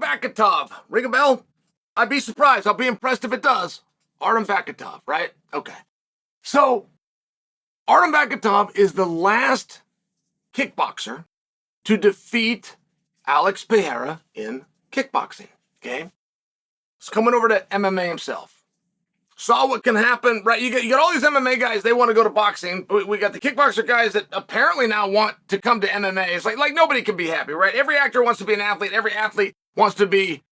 Vakitov. Ring a bell? I'd be surprised. I'll be impressed if it does. Artem Vakitov, right? Okay. So, Artem Vakitov is the last kickboxer to defeat Alex Pereira in kickboxing, okay? He's coming over to MMA himself. Saw what can happen, right? You got all these MMA guys, they want to go to boxing. We got the kickboxer guys that apparently now want to come to MMA. It's like nobody can be happy, right? Every actor wants to be an athlete. Every athlete wants to be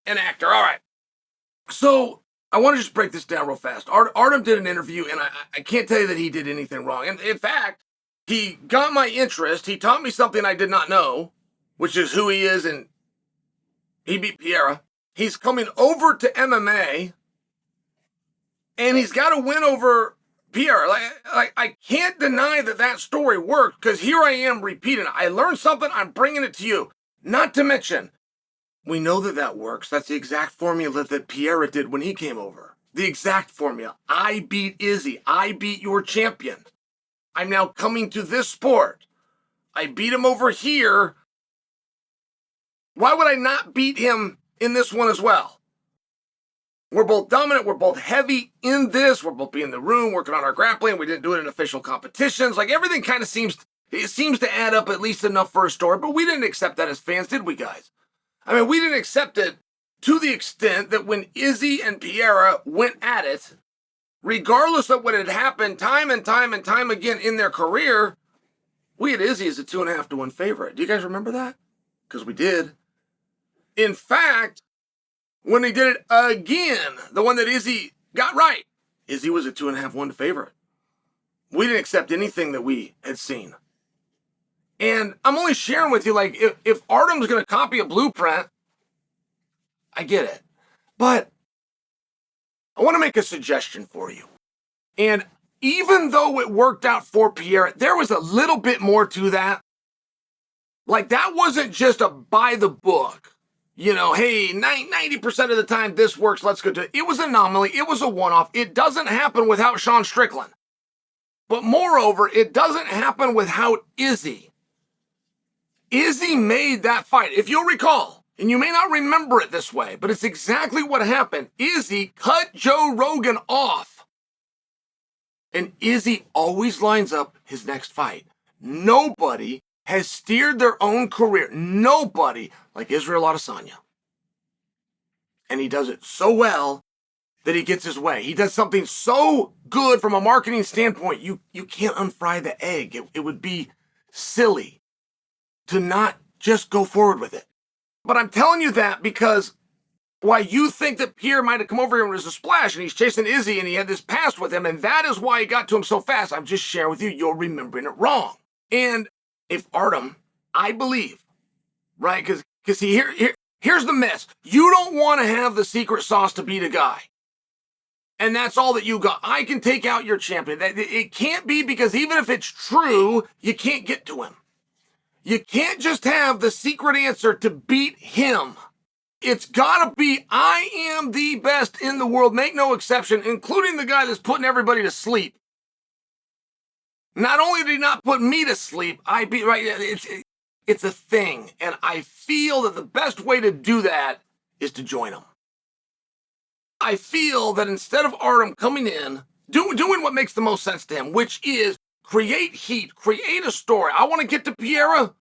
an actor. All right. So I want to just break this down real fast. Artem did an interview, and I can't tell you that he did anything wrong. And in fact, he got my interest. He taught me something I did not know, which is who he is, and he beat Pereira. He's coming over to MMA, and he's got a win over Pereira. Like I can't deny that story worked, because here I am repeating it. I learned something, I'm bringing it to you. Not to mention, we know that works. That's the exact formula that Pereira did when he came over. The exact formula. I beat Izzy. I beat your champion. I'm now coming to this sport. I beat him over here. Why would I not beat him in this one as well? We're both dominant. We're both heavy in this. We're both in the room working on our grappling. We didn't do it in official competitions. Like everything kind of seems to add up at least enough for a story, but we didn't accept that as fans, did we, guys? I mean, we didn't accept it to the extent that when Izzy and Pereira went at it, regardless of what had happened time and time and time again in their career, we had Izzy as a 2.5 to 1 favorite. Do you guys remember that? Because we did. In fact, when he did it again, the one that Izzy got right, Izzy was a 2.5-1 favorite. We didn't accept anything that we had seen. And I'm only sharing with you, like, if Artem's going to copy a blueprint, I get it. But I want to make a suggestion for you. And even though it worked out for Pierre, there was a little bit more to that. Like, that wasn't just a by the book. You know, hey, 90% of the time this works, let's go do it. It was an anomaly. It was a one-off. It doesn't happen without Sean Strickland. But moreover, it doesn't happen without Izzy. Izzy made that fight. If you'll recall, and you may not remember it this way, but it's exactly what happened. Izzy cut Joe Rogan off. And Izzy always lines up his next fight. Nobody has steered their own career. Nobody like Israel Adesanya. And he does it so well that he gets his way. He does something so good from a marketing standpoint, you can't unfry the egg. It would be silly to not just go forward with it. But I'm telling you that because why you think that Pierre might have come over here and was a splash and he's chasing Izzy and he had this past with him and that is why he got to him so fast. I'm just sharing with you, you're remembering it wrong. And if Artem, I believe, right, because see, here's the mess. You don't want to have the secret sauce to beat a guy. And that's all that you got. I can take out your champion. It can't be, because even if it's true, you can't get to him. You can't just have the secret answer to beat him. It's gotta be, I am the best in the world, make no exception, including the guy that's putting everybody to sleep. Not only did he not put me to sleep, it's a thing. And I feel that the best way to do that is to join him. I feel that instead of Artem coming in, doing what makes the most sense to him, which is create heat, create a story. I want to get to Pereira.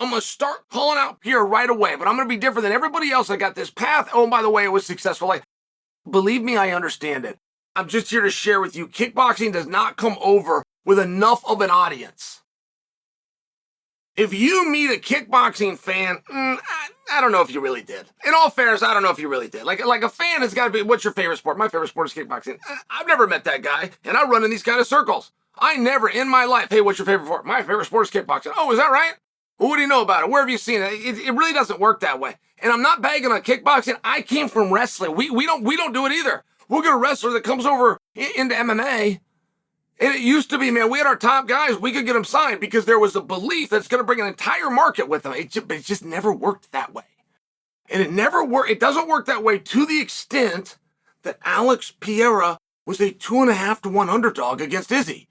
I'm going to start calling out Pierre right away, but I'm going to be different than everybody else. I got this path. Oh, and by the way, it was successful. Believe me, I understand it. I'm just here to share with you. Kickboxing does not come over with enough of an audience. If you meet a kickboxing fan, I don't know if you really did. In all fairness, I don't know if you really did. Like a fan has got to be, what's your favorite sport? My favorite sport is kickboxing. I've never met that guy, and I run in these kind of circles. I never in my life, hey, what's your favorite sport? My favorite sport is kickboxing. Oh, is that right? Well, what do you know about it? Where have you seen it? It really doesn't work that way. And I'm not bagging on kickboxing. I came from wrestling. We don't do it either. We'll get a wrestler that comes over into MMA. And it used to be, man, we had our top guys. We could get them signed because there was a belief that's going to bring an entire market with them. It just never worked that way. And it doesn't work that way to the extent that Alex Pereira was a 2.5 to 1 underdog against Izzy.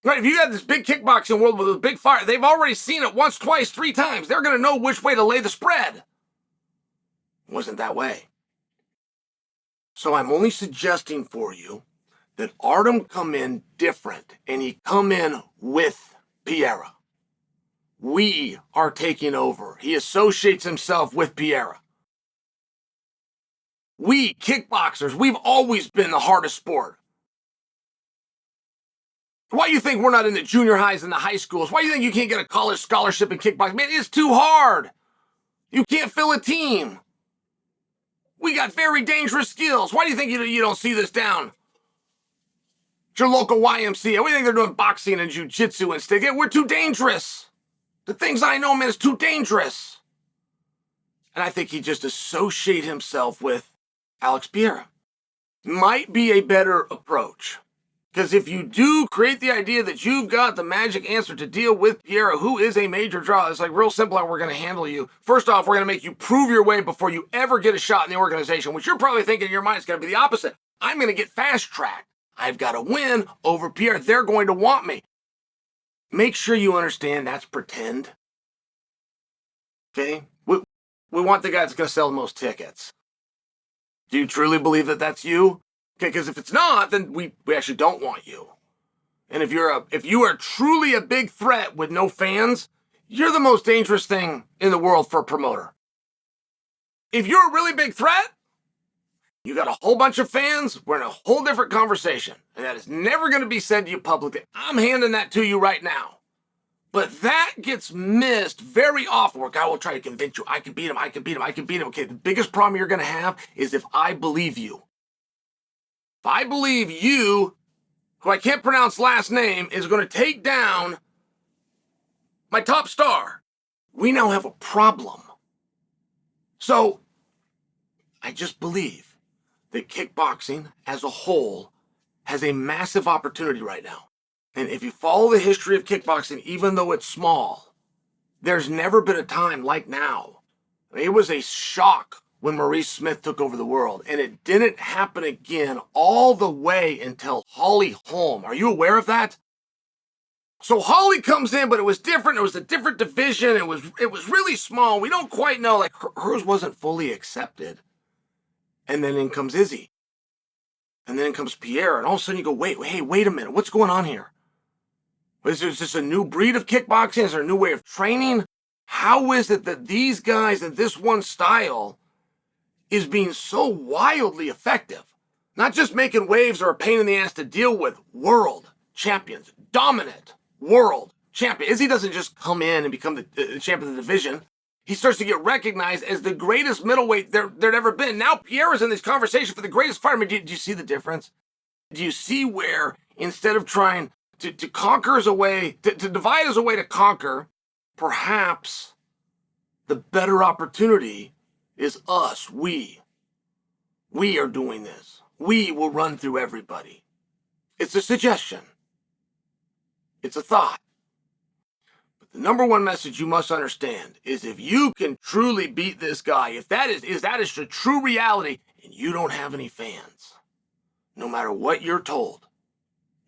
Right, if you got this big kickboxing world with a big fire, they've already seen it once, twice, 3 times. They're going to know which way to lay the spread. It wasn't that way. So I'm only suggesting for you that Artem come in different, and he come in with Pereira. We are taking over. He associates himself with Pereira. We, kickboxers, we've always been the hardest sport. Why do you think we're not in the junior highs and the high schools? Why do you think you can't get a college scholarship in kickboxing? Man, it's too hard. You can't fill a team. We got very dangerous skills. Why do you think you don't see this down at your local YMCA? What do you think they're doing boxing and jiu-jitsu and stuff? We're too dangerous. The things I know, man, is too dangerous. And I think he just associate himself with Alex Pereira. Might be a better approach. Because if you do create the idea that you've got the magic answer to deal with Pereira, who is a major draw, it's like real simple how we're going to handle you. First off, we're going to make you prove your way before you ever get a shot in the organization, which you're probably thinking in your mind is going to be the opposite. I'm going to get fast-tracked. I've got to win over Pereira. They're going to want me. Make sure you understand that's pretend. Okay? We want the guy that's going to sell the most tickets. Do you truly believe that that's you? Okay, because if it's not, then we actually don't want you. And if you are truly a big threat with no fans, you're the most dangerous thing in the world for a promoter. If you're a really big threat, you got a whole bunch of fans, we're in a whole different conversation. And that is never going to be said to you publicly. I'm handing that to you right now. But that gets missed very often where a guy will try to convince you, I can beat him, I can beat him, I can beat him. Okay, the biggest problem you're going to have is if I believe you. If I believe you, who I can't pronounce last name, is going to take down my top star, we now have a problem. So, I just believe that kickboxing as a whole has a massive opportunity right now. And if you follow the history of kickboxing, even though it's small, there's never been a time like now. I mean, it was a shock when Maurice Smith took over the world, and it didn't happen again all the way until Holly Holm. Are you aware of that? So Holly comes in, but it was different. It was a different division. It was really small. We don't quite know. Like hers wasn't fully accepted. And then in comes Izzy. And then in comes Pierre. And all of a sudden you go, wait a minute. What's going on here? Is this a new breed of kickboxing? Is there a new way of training? How is it that these guys in this one style is being so wildly effective? Not just making waves or a pain in the ass to deal with. World champions. Dominant world champion. Izzy doesn't just come in and become the champion of the division. He starts to get recognized as the greatest middleweight there'd ever been. Now Pierre is in this conversation for the greatest fighter. I mean, do you see the difference? Do you see where instead of trying to conquer as a way, to divide as a way to conquer, perhaps the better opportunity is us, we. We are doing this. We will run through everybody. It's a suggestion. It's a thought. But the number one message you must understand is if you can truly beat this guy, if that is the true reality, and you don't have any fans, no matter what you're told,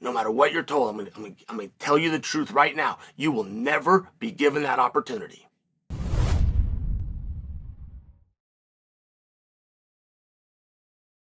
I'm going to tell you the truth right now, you will never be given that opportunity.